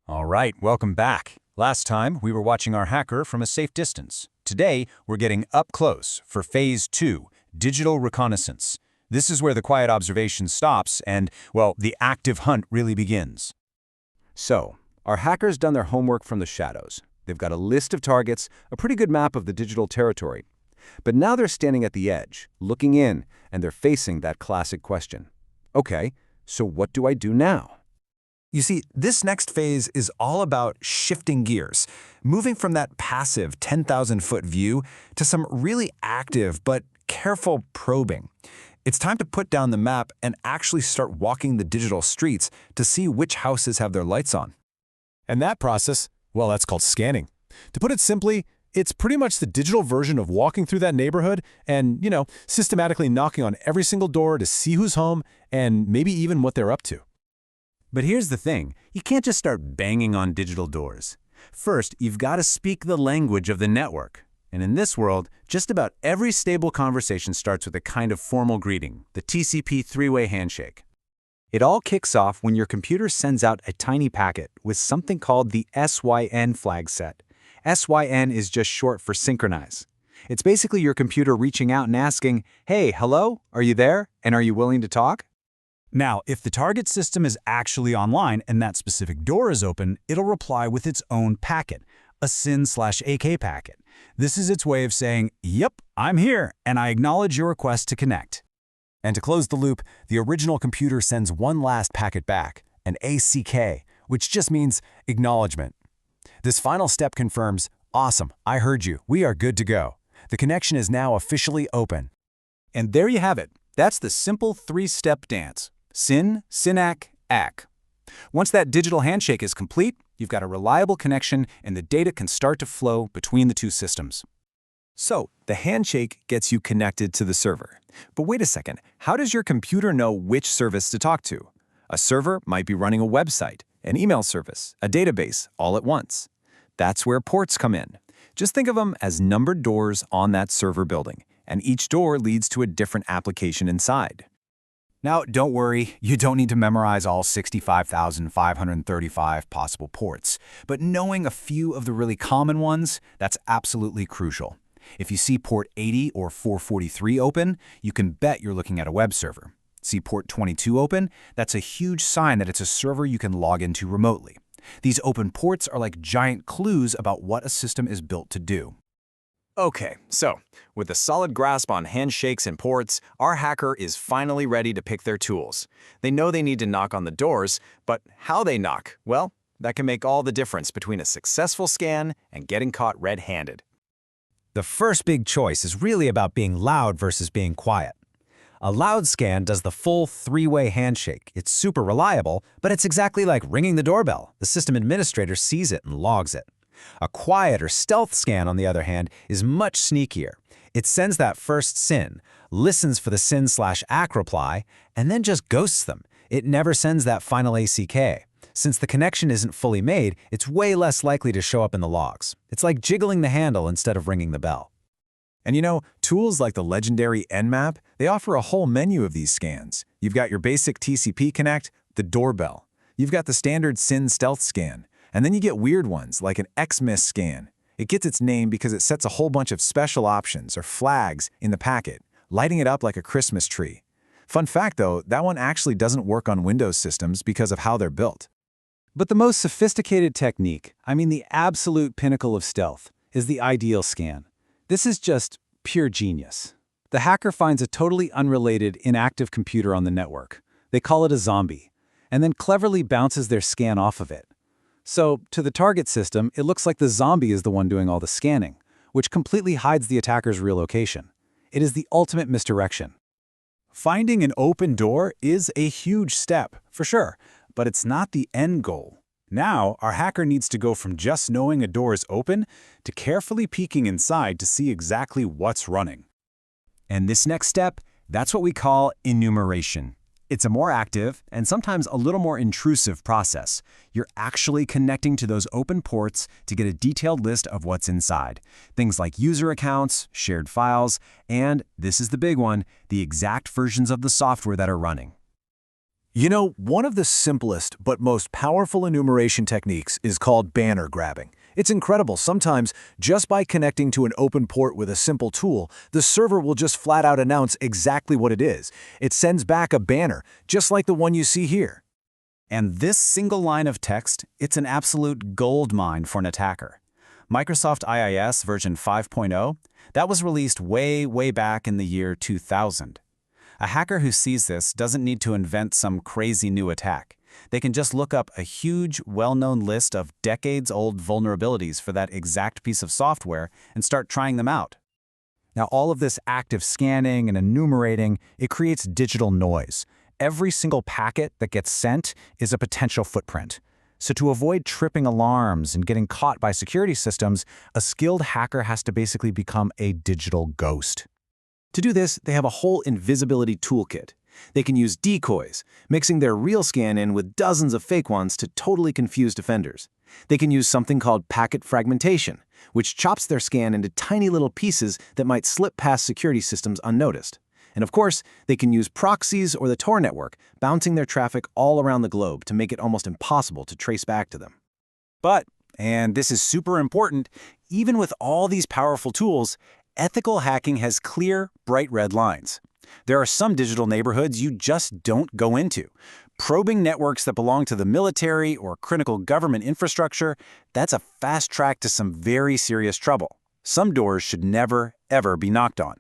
All right, welcome back. Last time, we were watching our hacker from a safe distance. Today, we're getting up close for Phase 2, Digital Reconnaissance. This is where the quiet observation stops and, well, the active hunt really begins. So, our hackers done their homework from the shadows. They've got a list of targets, a pretty good map of the digital territory. But now they're standing at the edge, looking in, and they're facing that classic question. Okay, so what do I do now? You see, this next phase is all about shifting gears, moving from that passive 10,000-foot view to some really active but careful probing. It's time to put down the map and actually start walking the digital streets to see which houses have their lights on. And that process, well, that's called scanning. To put it simply, it's pretty much the digital version of walking through that neighborhood and, systematically knocking on every single door to see who's home and maybe even what they're up to. But here's the thing, you can't just start banging on digital doors. First, you've got to speak the language of the network. And in this world, just about every stable conversation starts with a kind of formal greeting, the TCP three-way handshake. It all kicks off when your computer sends out a tiny packet with something called the SYN flag set. SYN is just short for synchronize. It's basically your computer reaching out and asking, hey, hello, are you there? And are you willing to talk? Now, if the target system is actually online and that specific door is open, it'll reply with its own packet, a SYN/AK packet. This is its way of saying, yep, I'm here, and I acknowledge your request to connect. And to close the loop, the original computer sends one last packet back, an ACK, which just means acknowledgement. This final step confirms, awesome, I heard you, we are good to go. The connection is now officially open. And there you have it. That's the simple three-step dance. SYN, SYNAC, ACK. Once that digital handshake is complete, you've got a reliable connection and the data can start to flow between the two systems. So, the handshake gets you connected to the server. But wait a second, how does your computer know which service to talk to? A server might be running a website, an email service, a database, all at once. That's where ports come in. Just think of them as numbered doors on that server building, and each door leads to a different application inside. Now, don't worry, you don't need to memorize all 65,535 possible ports, but knowing a few of the really common ones, that's absolutely crucial. If you see port 80 or 443 open, you can bet you're looking at a web server. See port 22 open? That's a huge sign that it's a server you can log into remotely. These open ports are like giant clues about what a system is built to do. Okay, so with a solid grasp on handshakes and ports, our hacker is finally ready to pick their tools. They know they need to knock on the doors, but how they knock, well, that can make all the difference between a successful scan and getting caught red-handed. The first big choice is really about being loud versus being quiet. A loud scan does the full three-way handshake. It's super reliable, but it's exactly like ringing the doorbell. The system administrator sees it and logs it. A quiet or stealth scan, on the other hand, is much sneakier. It sends that first SYN, listens for the SYN/ACK reply, and then just ghosts them. It never sends that final ACK. Since the connection isn't fully made, it's way less likely to show up in the logs. It's like jiggling the handle instead of ringing the bell. And tools like the legendary Nmap, they offer a whole menu of these scans. You've got your basic TCP connect, the doorbell. You've got the standard SYN stealth scan. And then you get weird ones like an XMIS scan. It gets its name because it sets a whole bunch of special options or flags in the packet, lighting it up like a Christmas tree. Fun fact though, that one actually doesn't work on Windows systems because of how they're built. But the most sophisticated technique, the absolute pinnacle of stealth, is the ideal scan. This is just pure genius. The hacker finds a totally unrelated, inactive computer on the network. They call it a zombie, and then cleverly bounces their scan off of it. So, to the target system, it looks like the zombie is the one doing all the scanning, which completely hides the attacker's real location. It is the ultimate misdirection. Finding an open door is a huge step, for sure, but it's not the end goal. Now, our hacker needs to go from just knowing a door is open to carefully peeking inside to see exactly what's running. And this next step, that's what we call enumeration. It's a more active and sometimes a little more intrusive process. You're actually connecting to those open ports to get a detailed list of what's inside. Things like user accounts, shared files, and, this is the big one, the exact versions of the software that are running. You know, one of the simplest but most powerful enumeration techniques is called banner grabbing. It's incredible. Sometimes, just by connecting to an open port with a simple tool, the server will just flat out announce exactly what it is. It sends back a banner, just like the one you see here. And this single line of text, it's an absolute goldmine for an attacker. Microsoft IIS version 5.0, that was released way back in the year 2000. A hacker who sees this doesn't need to invent some crazy new attack. They can just look up a huge, well-known list of decades-old vulnerabilities for that exact piece of software and start trying them out. Now, all of this active scanning and enumerating, it creates digital noise. Every single packet that gets sent is a potential footprint. So to avoid tripping alarms and getting caught by security systems, a skilled hacker has to basically become a digital ghost. To do this, they have a whole invisibility toolkit. They can use decoys, mixing their real scan in with dozens of fake ones to totally confuse defenders. They can use something called packet fragmentation, which chops their scan into tiny little pieces that might slip past security systems unnoticed. And of course, they can use proxies or the Tor network, bouncing their traffic all around the globe to make it almost impossible to trace back to them. But, and this is super important, even with all these powerful tools, ethical hacking has clear, bright red lines. There are some digital neighborhoods you just don't go into. Probing networks that belong to the military or critical government infrastructure, that's a fast track to some very serious trouble. Some doors should never, ever be knocked on.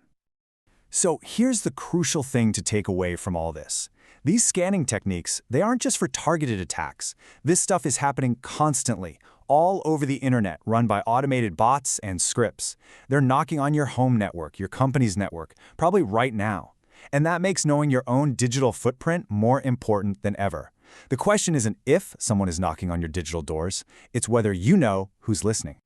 So here's the crucial thing to take away from all this. These scanning techniques, they aren't just for targeted attacks. This stuff is happening constantly, all over the internet, run by automated bots and scripts. They're knocking on your home network, your company's network, probably right now. And that makes knowing your own digital footprint more important than ever. The question isn't if someone is knocking on your digital doors, it's whether you know who's listening.